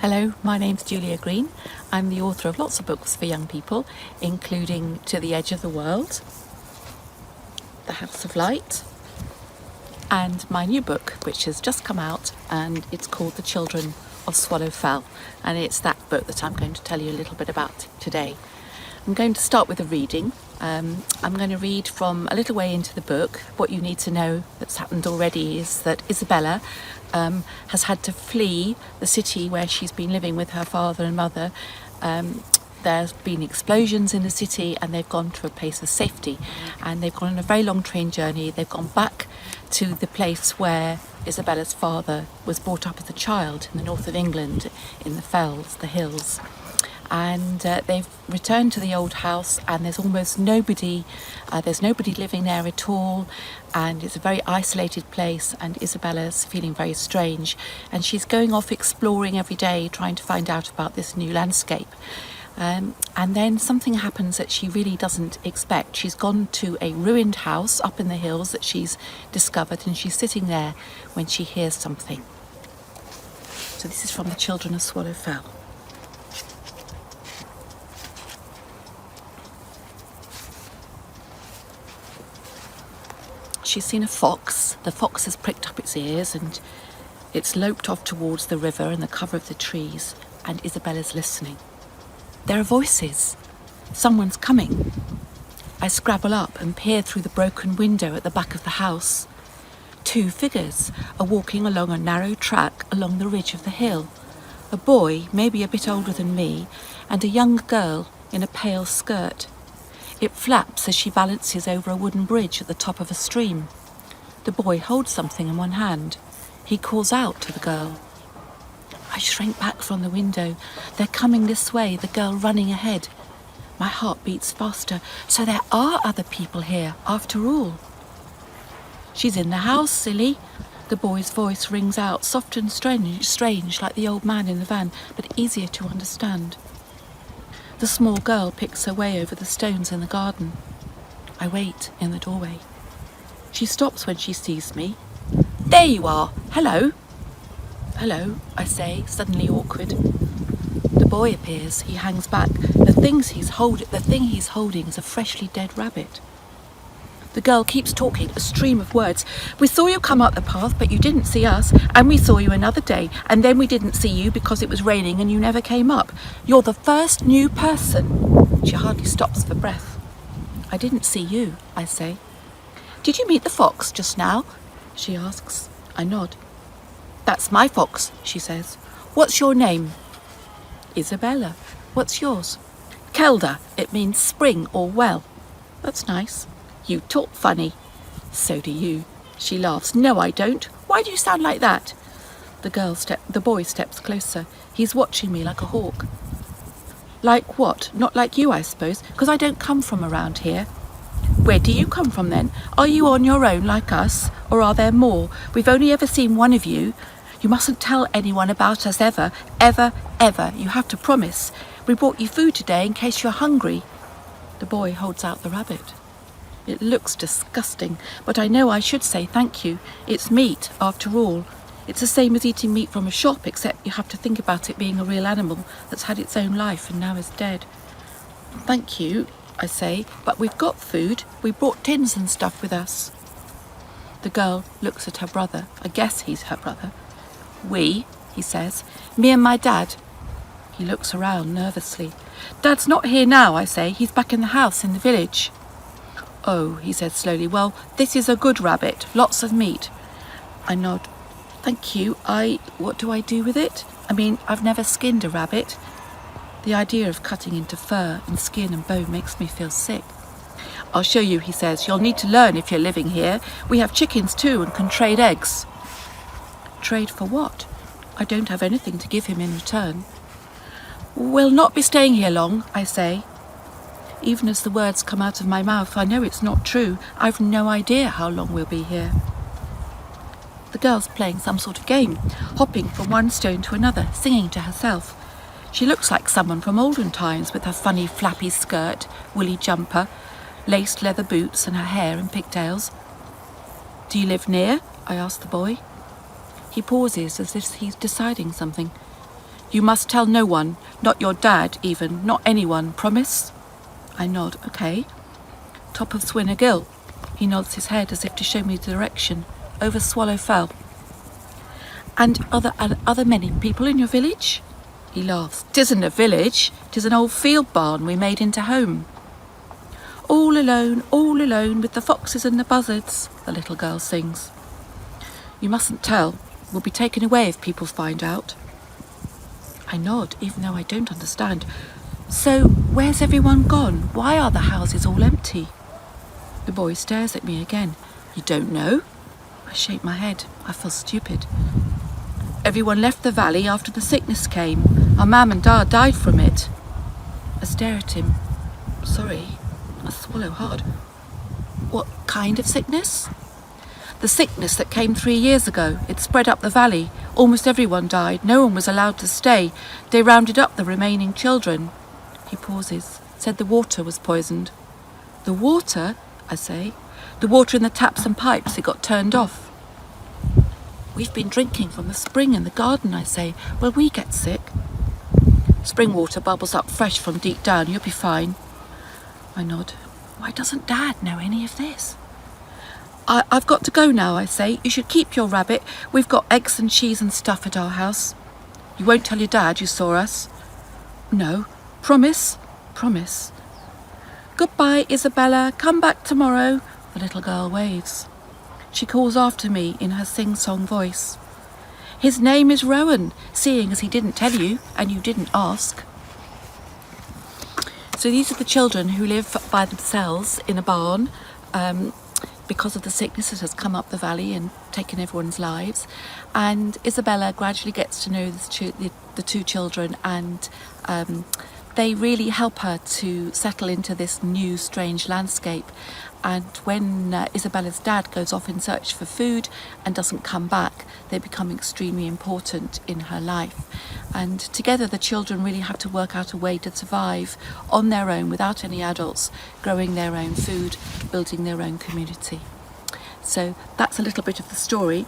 Hello, my name's Julia Green. I'm the author of lots of books for young people, including To the Edge of the World, The House of Light, and my new book, which has just come out, and it's called The Children of Swallow Fell. And it's that book that I'm going to tell you a little bit about today. I'm going to start with a reading. I'm going to read from a little way into the book. What you need to know that's happened already is that Isabella has had to flee the city where she's been living with her father and mother. There's been explosions in the city and they've gone to a place of safety, and they've gone on a very long train journey. They've gone back to the place where Isabella's father was brought up as a child in the north of England, in the fells, the hills. And they've returned to the old house, and there's almost nobody. There's nobody living there at all, and it's a very isolated place, and Isabella's feeling very strange, and she's going off exploring every day, trying to find out about this new landscape. And then something happens that she really doesn't expect. She's gone to a ruined house up in the hills that she's discovered, and she's sitting there when she hears something. So this is from The Children of Swallow Fell. She's seen a fox. The fox has pricked up its ears and it's loped off towards the river and the cover of the trees, and Isabella's listening. There are voices. Someone's coming. I scrabble up and peer through the broken window at the back of the house. Two figures are walking along a narrow track along the ridge of the hill. A boy, maybe a bit older than me, and a young girl in a pale skirt. It flaps as she balances over a wooden bridge at the top of a stream. The boy holds something in one hand. He calls out to the girl. I shrink back from the window. They're coming this way, the girl running ahead. My heart beats faster. So there are other people here, after all. She's in the house, silly. The boy's voice rings out, soft and strange like the old man in the van, but easier to understand. The small girl picks her way over the stones in the garden. I wait in the doorway. She stops when she sees me. There you are. Hello. Hello, I say, suddenly awkward. The boy appears. He hangs back. The thing he's holding is a freshly dead rabbit. The girl keeps talking, a stream of words. We saw you come up the path, but you didn't see us, and we saw you another day, and then we didn't see you because it was raining and you never came up. You're the first new person. She hardly stops for breath. I didn't see you, I say. Did you meet the fox just now? She asks. I nod. That's my fox, she says. What's your name? Isabella. What's yours? Kelda. It means spring or well. That's nice. You talk funny. So do you. She laughs. No, I don't. Why do you sound like that? The boy steps closer. He's watching me like a hawk. Like what? Not like you, I suppose, because I don't come from around here. Where do you come from then? Are you on your own like us, or are there more? We've only ever seen one of you. You mustn't tell anyone about us ever, ever, ever. You have to promise. We brought you food today in case you're hungry. The boy holds out the rabbit. It looks disgusting, but I know I should say thank you. It's meat, after all. It's the same as eating meat from a shop, except you have to think about it being a real animal that's had its own life and now is dead. Thank you, I say, but we've got food. We brought tins and stuff with us. The girl looks at her brother. I guess he's her brother. We, he says. Me and my dad. He looks around nervously. Dad's not here now, I say. He's back in the house in the village. Oh, he said slowly. Well, this is a good rabbit. Lots of meat. I nod. Thank you. What do I do with it? I mean, I've never skinned a rabbit. The idea of cutting into fur and skin and bone makes me feel sick. I'll show you, he says. You'll need to learn if you're living here. We have chickens too and can trade eggs. Trade for what? I don't have anything to give him in return. We'll not be staying here long, I say. Even as the words come out of my mouth, I know it's not true. I've no idea how long we'll be here. The girl's playing some sort of game, hopping from one stone to another, singing to herself. She looks like someone from olden times with her funny flappy skirt, woolly jumper, laced leather boots and her hair in pigtails. Do you live near? I ask the boy. He pauses as if he's deciding something. You must tell no one, not your dad even, not anyone, promise? I nod, okay. Top of Swinner Gill. He nods his head as if to show me the direction. Over Swallow Fell. And other many people in your village? He laughs. 'Tisn't a village, 'tis an old field barn we made into home. All alone with the foxes and the buzzards, the little girl sings. You mustn't tell. We'll be taken away if people find out. I nod, even though I don't understand. So, where's everyone gone? Why are the houses all empty? The boy stares at me again. You don't know? I shake my head. I feel stupid. Everyone left the valley after the sickness came. Our mam and dad died from it. I stare at him. Sorry, I swallow hard. What kind of sickness? The sickness that came 3 years ago. It spread up the valley. Almost everyone died. No one was allowed to stay. They rounded up the remaining children. He pauses. Said the water was poisoned. The water? I say. The water in the taps and pipes. It got turned off. We've been drinking from the spring in the garden, I say. Will we get sick? Spring water bubbles up fresh from deep down. You'll be fine. I nod. Why doesn't Dad know any of this? I've got to go now, I say. You should keep your rabbit. We've got eggs and cheese and stuff at our house. You won't tell your dad you saw us? No. Promise? Promise. Goodbye, Isabella. Come back tomorrow. The little girl waves. She calls after me in her sing-song voice. His name is Rowan, seeing as he didn't tell you and you didn't ask. So these are the children who live by themselves in a barn, because of the sickness that has come up the valley and taken everyone's lives. And Isabella gradually gets to know the two children, and they really help her to settle into this new strange landscape. And when Isabella's dad goes off in search for food and doesn't come back, they become extremely important in her life. And together the children really have to work out a way to survive on their own without any adults, growing their own food, building their own community. So that's a little bit of the story.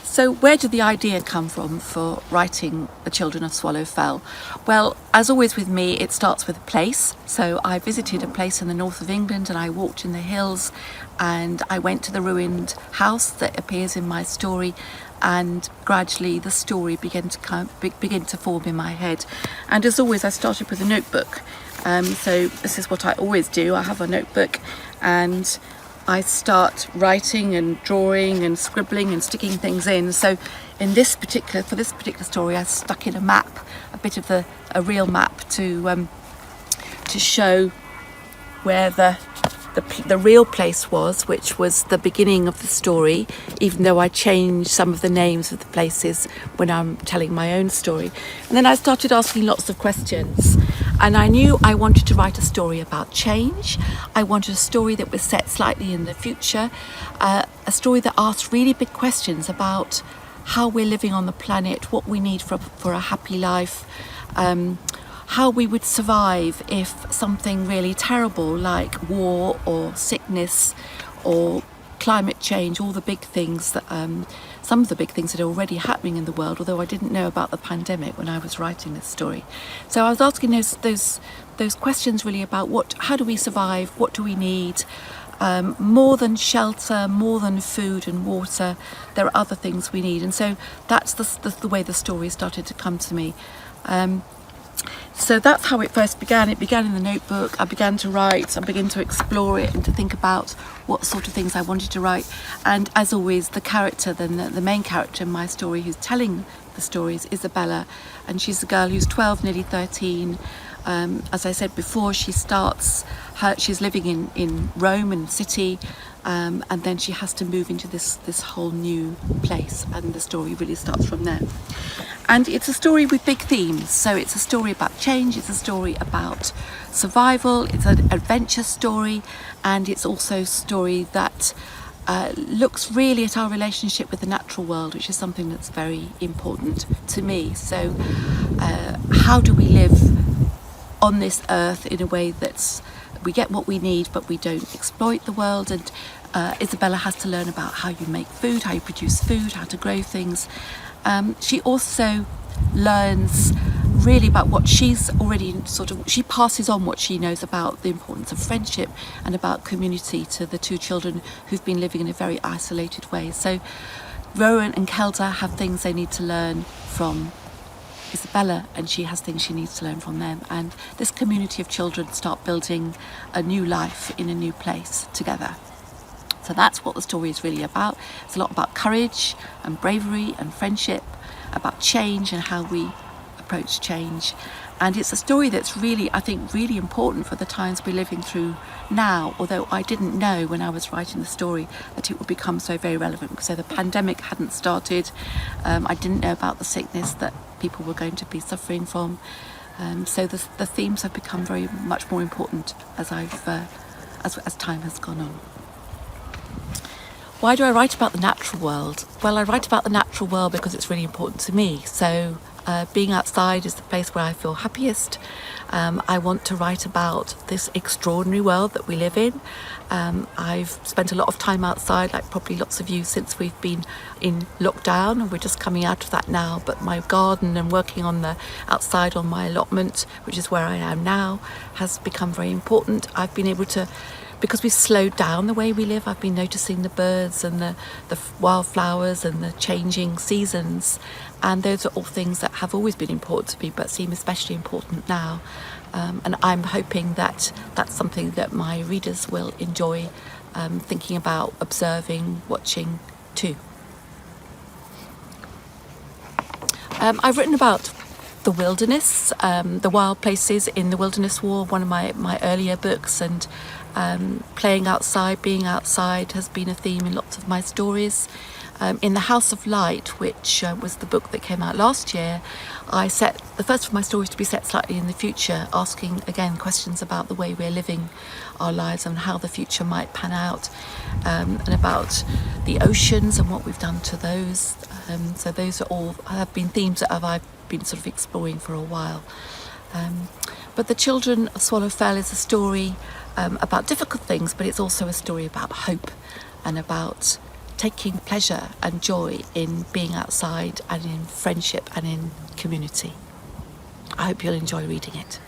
So where did the idea come from for writing The Children of Swallow Fell? Well, as always with me, it starts with a place. So I visited a place in the north of England and I walked in the hills and I went to the ruined house that appears in my story, and gradually the story began to form in my head. And as always, I started with a notebook. So this is what I always do. I have a notebook and I start writing and drawing and scribbling and sticking things in. So for this particular story, I stuck in a map, a bit of a real map to show where the real place was, which was the beginning of the story, even though I changed some of the names of the places when I'm telling my own story. And then I started asking lots of questions. And I knew I wanted to write a story about change. I wanted a story that was set slightly in the future, a story that asked really big questions about how we're living on the planet, what we need for a happy life, how we would survive if something really terrible like war or sickness or climate change, all the big things that some of the big things that are already happening in the world, although I didn't know about the pandemic when I was writing this story. So I was asking those questions really about how do we survive, what do we need, more than shelter, more than food and water, there are other things we need. And so that's the way the story started to come to me. So that's how it first began. It began in the notebook. I began to write, I began to explore it and to think about what sort of things I wanted to write. And as always, the main character in my story who's telling the story is Isabella, and she's a girl who's 12, nearly 13. As I said before, she's living in Rome, in the city, and then she has to move into this whole new place, and the story really starts from there. And it's a story with big themes. So it's a story about change, it's a story about survival, it's an adventure story, and it's also a story that looks really at our relationship with the natural world, which is something that's very important to me. So how do we live on this earth in a way that's we get what we need but we don't exploit the world, and Isabella has to learn about how you make food, how you produce food, how to grow things. She also learns really about what she's already she passes on what she knows about the importance of friendship and about community to the two children who've been living in a very isolated way. So Rowan and Kelda have things they need to learn from Isabella, and she has things she needs to learn from them, and this community of children start building a new life in a new place together. So that's what the story is really about. It's a lot about courage and bravery and friendship, about change and how we approach change. And it's a story that's really, I think, really important for the times we're living through now, although I didn't know when I was writing the story that it would become so very relevant, because the pandemic hadn't started. I didn't know about the sickness that people were going to be suffering from. So the themes have become very much more important as as time has gone on. Why do I write about the natural world? Well, I write about the natural world because it's really important to me. So being outside is the place where I feel happiest. I want to write about this extraordinary world that we live in. I've spent a lot of time outside, like probably lots of you, since we've been in lockdown, and we're just coming out of that now. But my garden and working on the outside on my allotment, which is where I am now, has become very important. I've been able to, because we've slowed down the way we live, I've been noticing the birds and the wildflowers and the changing seasons, and those are all things that have always been important to me but seem especially important now. And I'm hoping that that's something that my readers will enjoy thinking about, observing, watching too. I've written about the wilderness, the wild places in the Wilderness War, one of my earlier books, and playing outside, being outside has been a theme in lots of my stories. In The House of Light, which was the book that came out last year, I set the first of my stories to be set slightly in the future, asking again questions about the way we're living our lives and how the future might pan out, and about the oceans and what we've done to those. So those are all have been themes that I've been sort of exploring for a while. But The Children of Swallow Fell is a story about difficult things, but it's also a story about hope and about taking pleasure and joy in being outside and in friendship and in community. I hope you'll enjoy reading it.